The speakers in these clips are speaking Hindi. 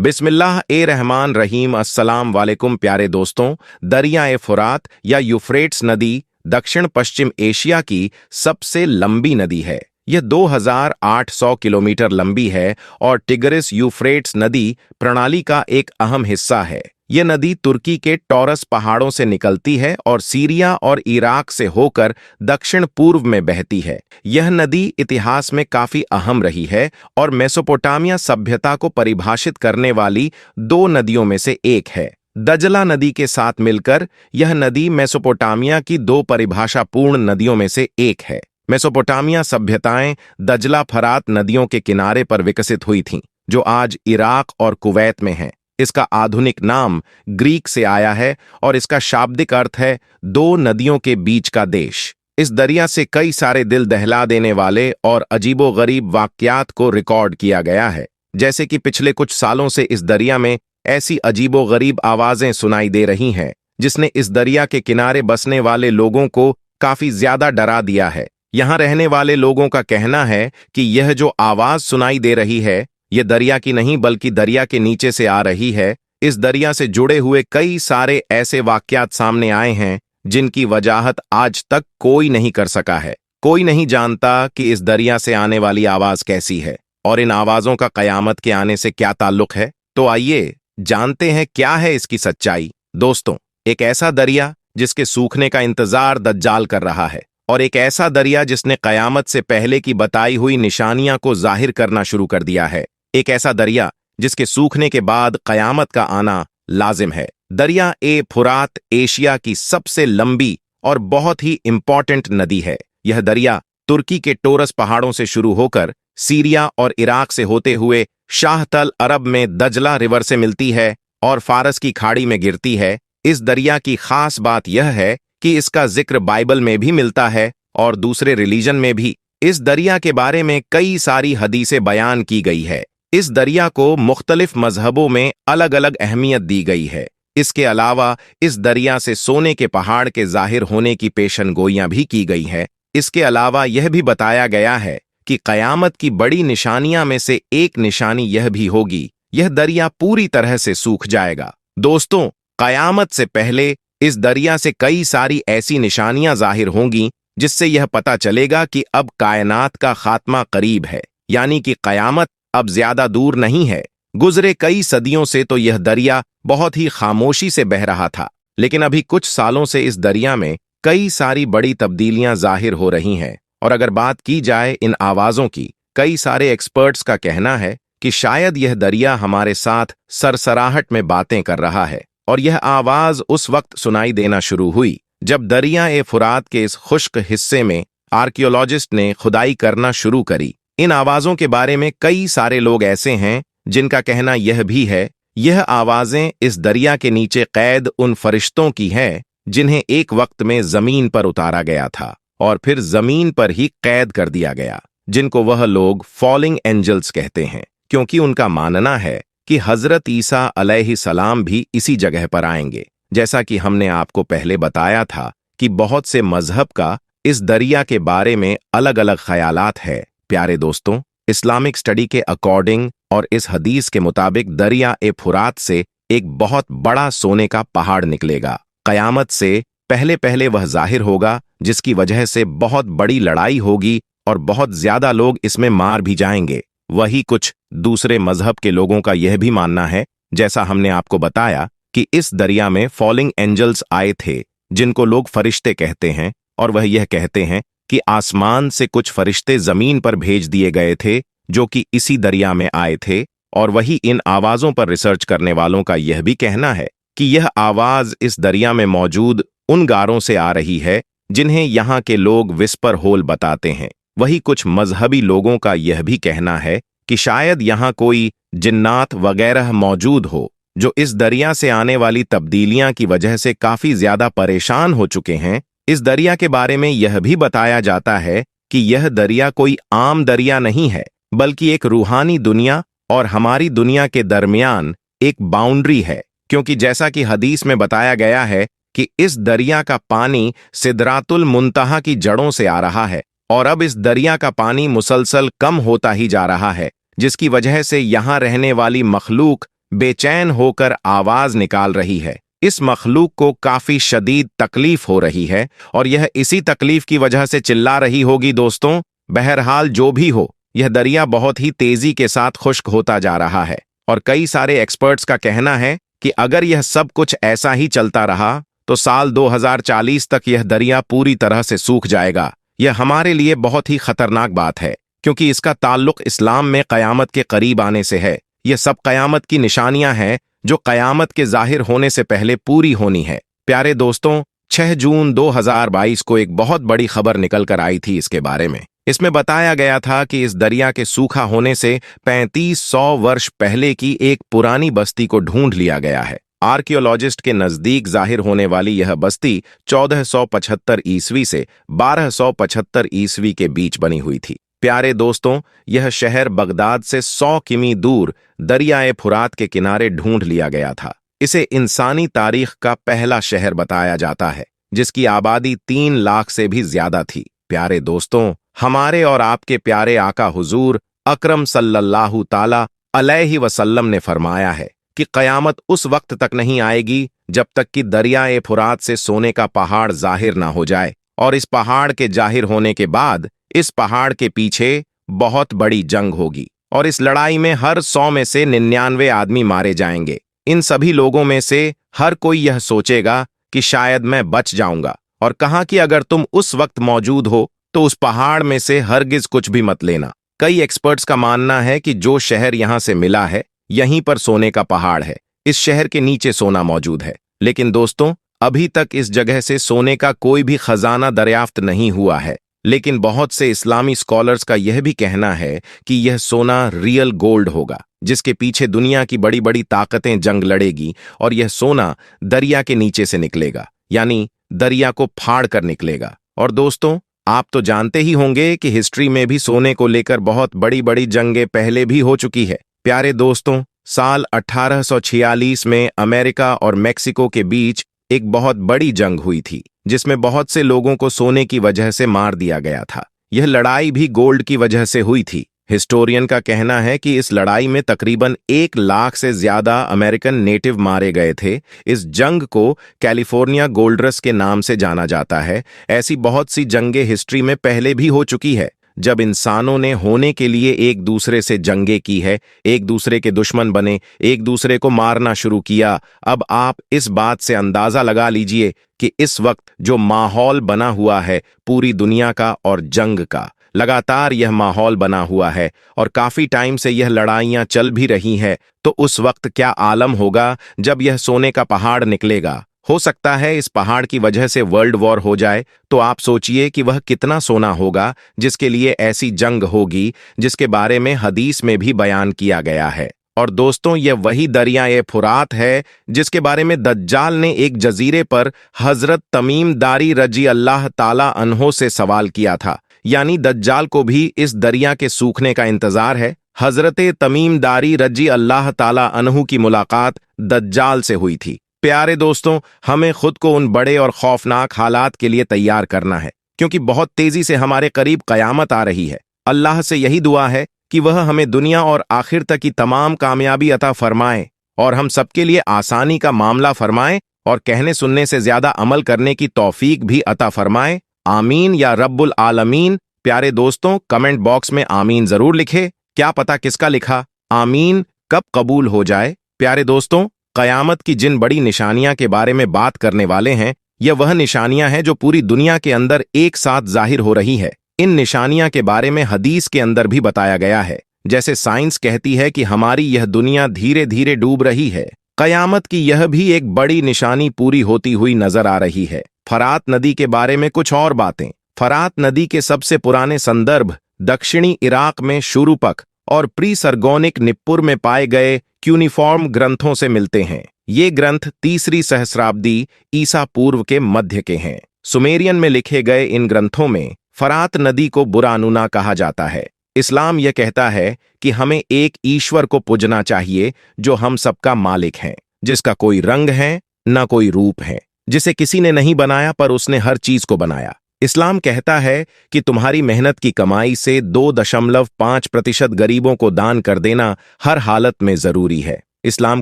बिस्मिल्लाह ए रहमान रहीम। अस्सलाम वालेकुम प्यारे दोस्तों। दरिया ए फुरात या यूफ्रेट्स नदी दक्षिण पश्चिम एशिया की सबसे लंबी नदी है। यह 2800 किलोमीटर लंबी है और टिग्रिस यूफ्रेट्स नदी प्रणाली का एक अहम हिस्सा है। यह नदी तुर्की के टॉरस पहाड़ों से निकलती है और सीरिया और इराक से होकर दक्षिण पूर्व में बहती है। यह नदी इतिहास में काफी अहम रही है और मेसोपोटामिया सभ्यता को परिभाषित करने वाली दो नदियों में से एक है। दजला नदी के साथ मिलकर यह नदी मेसोपोटामिया की दो परिभाषापूर्ण नदियों में से एक है। मेसोपोटामिया सभ्यताएं दजला फरात नदियों के किनारे पर विकसित हुई थीं, जो आज इराक और कुवैत में हैं। इसका आधुनिक नाम ग्रीक से आया है और इसका शाब्दिक अर्थ है दो नदियों के बीच का देश। इस दरिया से कई सारे दिल दहला देने वाले और अजीबोगरीब वाकयात को रिकॉर्ड किया गया है। जैसे कि पिछले कुछ सालों से इस दरिया में ऐसी अजीबोगरीब आवाजें सुनाई दे रही हैं, जिसने इस दरिया के किनारे बसने वाले लोगों को काफी ज्यादा डरा दिया है। यहां रहने वाले लोगों का कहना है कि यह जो आवाज सुनाई दे रही है, यह दरिया की नहीं बल्कि दरिया के नीचे से आ रही है। इस दरिया से जुड़े हुए कई सारे ऐसे वाकयात सामने आए हैं जिनकी वजाहत आज तक कोई नहीं कर सका है। कोई नहीं जानता कि इस दरिया से आने वाली आवाज कैसी है और इन आवाजों का कयामत के आने से क्या ताल्लुक है। तो आइए जानते हैं क्या है इसकी सच्चाई। दोस्तों, एक ऐसा दरिया जिसके सूखने का इंतजार दज्जाल कर रहा है, और एक ऐसा दरिया जिसने कयामत से पहले की बताई हुई निशानियां को जाहिर करना शुरू कर दिया है। एक ऐसा दरिया जिसके सूखने के बाद कयामत का आना लाजिम है। दरिया ए फुरात एशिया की सबसे लंबी और बहुत ही इंपॉर्टेंट नदी है। यह दरिया तुर्की के टोरस पहाड़ों से शुरू होकर सीरिया और इराक से होते हुए शाहतल अरब में दजला रिवर से मिलती है और फारस की खाड़ी में गिरती है। इस दरिया की खास बात यह है कि इसका जिक्र बाइबल में भी मिलता है और दूसरे रिलीजन में भी। इस दरिया के बारे में कई सारी हदीसें बयान की गई है। इस दरिया को मुख्तलिफ मजहबों में अलग अलग अहमियत दी गई है। इसके अलावा इस दरिया से सोने के पहाड़ के जाहिर होने की पेशनगोइयां भी की गई है। इसके अलावा यह भी बताया गया है कि कयामत की बड़ी निशानियां में से एक निशानी यह भी होगी, यह दरिया पूरी तरह से सूख जाएगा। दोस्तों, कयामत से पहले इस दरिया से कई सारी ऐसी निशानियां जाहिर होंगी जिससे यह पता चलेगा कि अब कायनात का खात्मा करीब है, यानी कि कयामत अब ज्यादा दूर नहीं है। गुजरे कई सदियों से तो यह दरिया बहुत ही खामोशी से बह रहा था, लेकिन अभी कुछ सालों से इस दरिया में कई सारी बड़ी तब्दीलियां जाहिर हो रही हैं। और अगर बात की जाए इन आवाजों की, कई सारे एक्सपर्ट्स का कहना है कि शायद यह दरिया हमारे साथ सरसराहट में बातें कर रहा है। और यह आवाज उस वक्त सुनाई देना शुरू हुई जब दरिया ए फुरात के इस खुश्क हिस्से में आर्कियोलॉजिस्ट ने खुदाई करना शुरू करी। इन आवाजों के बारे में कई सारे लोग ऐसे हैं जिनका कहना यह भी है, यह आवाजें इस दरिया के नीचे कैद उन फरिश्तों की हैं जिन्हें एक वक्त में जमीन पर उतारा गया था और फिर जमीन पर ही कैद कर दिया गया, जिनको वह लोग फॉलिंग एंजल्स कहते हैं, क्योंकि उनका मानना है कि हजरत ईसा अलैहिस्सलाम भी इसी जगह पर आएंगे। जैसा कि हमने आपको पहले बताया था कि बहुत से मजहब का इस दरिया के बारे में अलग अलग ख्यालात है। प्यारे दोस्तों, इस्लामिक स्टडी के अकॉर्डिंग और इस हदीस के मुताबिक दरिया ए फुरात से एक बहुत बड़ा सोने का पहाड़ निकलेगा। कयामत से पहले पहले वह जाहिर होगा, जिसकी वजह से बहुत बड़ी लड़ाई होगी और बहुत ज्यादा लोग इसमें मार भी जाएंगे। वही कुछ दूसरे मजहब के लोगों का यह भी मानना है, जैसा हमने आपको बताया, कि इस दरिया में फॉलिंग एंजल्स आए थे जिनको लोग फरिश्ते कहते हैं, और वह यह कहते हैं कि आसमान से कुछ फरिश्ते जमीन पर भेज दिए गए थे जो कि इसी दरिया में आए थे। और वही इन आवाजों पर रिसर्च करने वालों का यह भी कहना है कि यह आवाज इस दरिया में मौजूद उन गारों से आ रही है जिन्हें यहाँ के लोग विस्पर होल बताते हैं। वही कुछ मजहबी लोगों का यह भी कहना है कि शायद यहाँ कोई जिन्नात वगैरह मौजूद हो जो इस दरिया से आने वाली तब्दीलियां की वजह से काफी ज्यादा परेशान हो चुके हैं। इस दरिया के बारे में यह भी बताया जाता है कि यह दरिया कोई आम दरिया नहीं है, बल्कि एक रूहानी दुनिया और हमारी दुनिया के दरमियान एक बाउंड्री है, क्योंकि जैसा कि हदीस में बताया गया है कि इस दरिया का पानी सिदरातुल मुंतहा की जड़ों से आ रहा है और अब इस दरिया का पानी मुसलसल कम होता ही जा रहा है, जिसकी वजह से यहाँ रहने वाली मखलूक बेचैन होकर आवाज निकाल रही है। इस मखलूक को काफी शदीद तकलीफ हो रही है और यह इसी तकलीफ की वजह से चिल्ला रही होगी दोस्तों। बहरहाल जो भी हो, यह दरिया बहुत ही तेजी के साथ खुश्क होता जा रहा है और कई सारे एक्सपर्ट्स का कहना है कि अगर यह सब कुछ ऐसा ही चलता रहा तो साल 2040 तक यह दरिया पूरी तरह से सूख जाएगा। यह हमारे लिए बहुत ही खतरनाक बात है क्योंकि इसका ताल्लुक इस्लाम में क़यामत के करीब आने से है। यह सब क़यामत की निशानियां हैं जो क़यामत के जाहिर होने से पहले पूरी होनी है। प्यारे दोस्तों, 6 जून 2022 को एक बहुत बड़ी खबर निकल कर आई थी इसके बारे में। इसमें बताया गया था कि इस दरिया के सूखा होने से 3500 वर्ष पहले की एक पुरानी बस्ती को ढूंढ लिया गया है। आर्कियोलॉजिस्ट के नजदीक जाहिर होने वाली यह बस्ती 1475 ईस्वी से 1275 ईस्वी के बीच बनी हुई थी। प्यारे दोस्तों, यह शहर बगदाद से 100 किमी दूर दरियाए फुरात के किनारे ढूंढ लिया गया था। इसे इंसानी तारीख का पहला शहर बताया जाता है जिसकी आबादी 3 लाख से भी ज्यादा थी। प्यारे दोस्तों, हमारे और आपके प्यारे आका हुजूर अकरम सल्लल्लाहु ताला अलैहि वसल्लम ने फरमाया है कि क़यामत उस वक्त तक नहीं आएगी जब तक कि दरियाए फुरात से सोने का पहाड़ जाहिर ना हो जाए, और इस पहाड़ के जाहिर होने के बाद इस पहाड़ के पीछे बहुत बड़ी जंग होगी और इस लड़ाई में हर 100 में से 99 आदमी मारे जाएंगे। इन सभी लोगों में से हर कोई यह सोचेगा कि शायद मैं बच जाऊंगा, और कहा कि अगर तुम उस वक्त मौजूद हो तो उस पहाड़ में से हरगिज कुछ भी मत लेना। कई एक्सपर्ट्स का मानना है कि जो शहर यहां से मिला है यहीं पर सोने का पहाड़ है। इस शहर के नीचे सोना मौजूद है, लेकिन दोस्तों अभी तक इस जगह से सोने का कोई भी खजाना दरियाफ्त नहीं हुआ है। लेकिन बहुत से इस्लामी स्कॉलर्स का यह भी कहना है कि यह सोना रियल गोल्ड होगा जिसके पीछे दुनिया की बड़ी बड़ी ताकतें जंग लड़ेगी और यह सोना दरिया के नीचे से निकलेगा, यानी दरिया को फाड़ कर निकलेगा। और दोस्तों, आप तो जानते ही होंगे कि हिस्ट्री में भी सोने को लेकर बहुत बड़ी बड़ी जंगें पहले भी हो चुकी है। प्यारे दोस्तों, साल 1846 में अमेरिका और मेक्सिको के बीच एक बहुत बड़ी जंग हुई थी जिसमें बहुत से लोगों को सोने की वजह से मार दिया गया था। यह लड़ाई भी गोल्ड की वजह से हुई थी। हिस्टोरियन का कहना है कि इस लड़ाई में तकरीबन 1 लाख से ज्यादा अमेरिकन नेटिव मारे गए थे। इस जंग को कैलिफोर्निया गोल्ड रश के नाम से जाना जाता है। ऐसी बहुत सी जंगें हिस्ट्री में पहले भी हो चुकी है जब इंसानों ने होने के लिए एक दूसरे से जंगें की है, एक दूसरे के दुश्मन बने, एक दूसरे को मारना शुरू किया। अब आप इस बात से अंदाजा लगा लीजिए कि इस वक्त जो माहौल बना हुआ है पूरी दुनिया का और जंग का, लगातार यह माहौल बना हुआ है और काफी टाइम से यह लड़ाइयां चल भी रही हैं, तो उस वक्त क्या आलम होगा जब यह सोने का पहाड़ निकलेगा। हो सकता है इस पहाड़ की वजह से वर्ल्ड वॉर हो जाए, तो आप सोचिए कि वह कितना सोना होगा जिसके लिए ऐसी जंग होगी जिसके बारे में हदीस में भी बयान किया गया है। और दोस्तों, यह वही दरियाए फुरात है जिसके बारे में दज्जाल ने एक जजीरे पर हजरत तमीम दारी रजी अल्लाह ताला अन्हो से सवाल किया था, यानी दज्जाल को भी इस दरिया के सूखने का इंतजार है। हजरत तमीम दारी रजी अल्लाह ताला अन्हु की मुलाकात दज्जाल से हुई थी। प्यारे दोस्तों, हमें खुद को उन बड़े और खौफनाक हालात के लिए तैयार करना है क्योंकि बहुत तेजी से हमारे करीब कयामत आ रही है। अल्लाह से यही दुआ है कि वह हमें दुनिया और आखिर तक की तमाम कामयाबी अता फरमाए और हम सबके लिए आसानी का मामला फरमाए और कहने सुनने से ज्यादा अमल करने की तौफीक भी अता फरमाए। आमीन या रब्बुल आलमीन। प्यारे दोस्तों, कमेंट बॉक्स में आमीन जरूर लिखे। क्या पता किसका लिखा आमीन कब कबूल हो जाए। प्यारे दोस्तों, कयामत की जिन बड़ी निशानियां के बारे में बात करने वाले हैं, यह वह निशानियां हैं जो पूरी दुनिया के अंदर एक साथ जाहिर हो रही है। इन निशानियां के बारे में हदीस के अंदर भी बताया गया है। जैसे साइंस कहती है कि हमारी यह दुनिया धीरे धीरे डूब रही है, कयामत की यह भी एक बड़ी निशानी पूरी होती हुई नजर आ रही है। फरात नदी के बारे में कुछ और बातें। फरात नदी के सबसे पुराने संदर्भ दक्षिणी इराक में शुरूपक और प्री सरगोनिक निप्पुर में पाए गए क्यूनिफॉर्म ग्रंथों से मिलते हैं। ये ग्रंथ 3री सहस्राब्दी ईसा पूर्व के मध्य के हैं। सुमेरियन में लिखे गए इन ग्रंथों में फरात नदी को बुरानुना कहा जाता है। इस्लाम यह कहता है कि हमें एक ईश्वर को पूजना चाहिए जो हम सबका मालिक है, जिसका कोई रंग है न कोई रूप है, जिसे किसी ने नहीं बनाया पर उसने हर चीज को बनाया। इस्लाम कहता है कि तुम्हारी मेहनत की कमाई से 2.5% गरीबों को दान कर देना हर हालत में जरूरी है। इस्लाम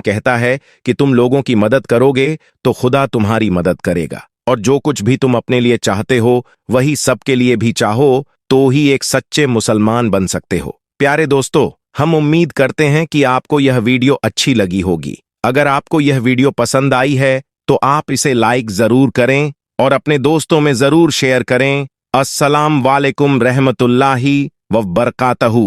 कहता है कि तुम लोगों की मदद करोगे तो खुदा तुम्हारी मदद करेगा, और जो कुछ भी तुम अपने लिए चाहते हो वही सबके लिए भी चाहो तो ही एक सच्चे मुसलमान बन सकते हो। प्यारे दोस्तों, हम उम्मीद करते हैं कि आपको यह वीडियो अच्छी लगी होगी। अगर आपको यह वीडियो पसंद आई है तो आप इसे लाइक जरूर करें और अपने दोस्तों में जरूर शेयर करें। अस्सलाम वालेकुम रहमतुल्लाहि व बरकातहू।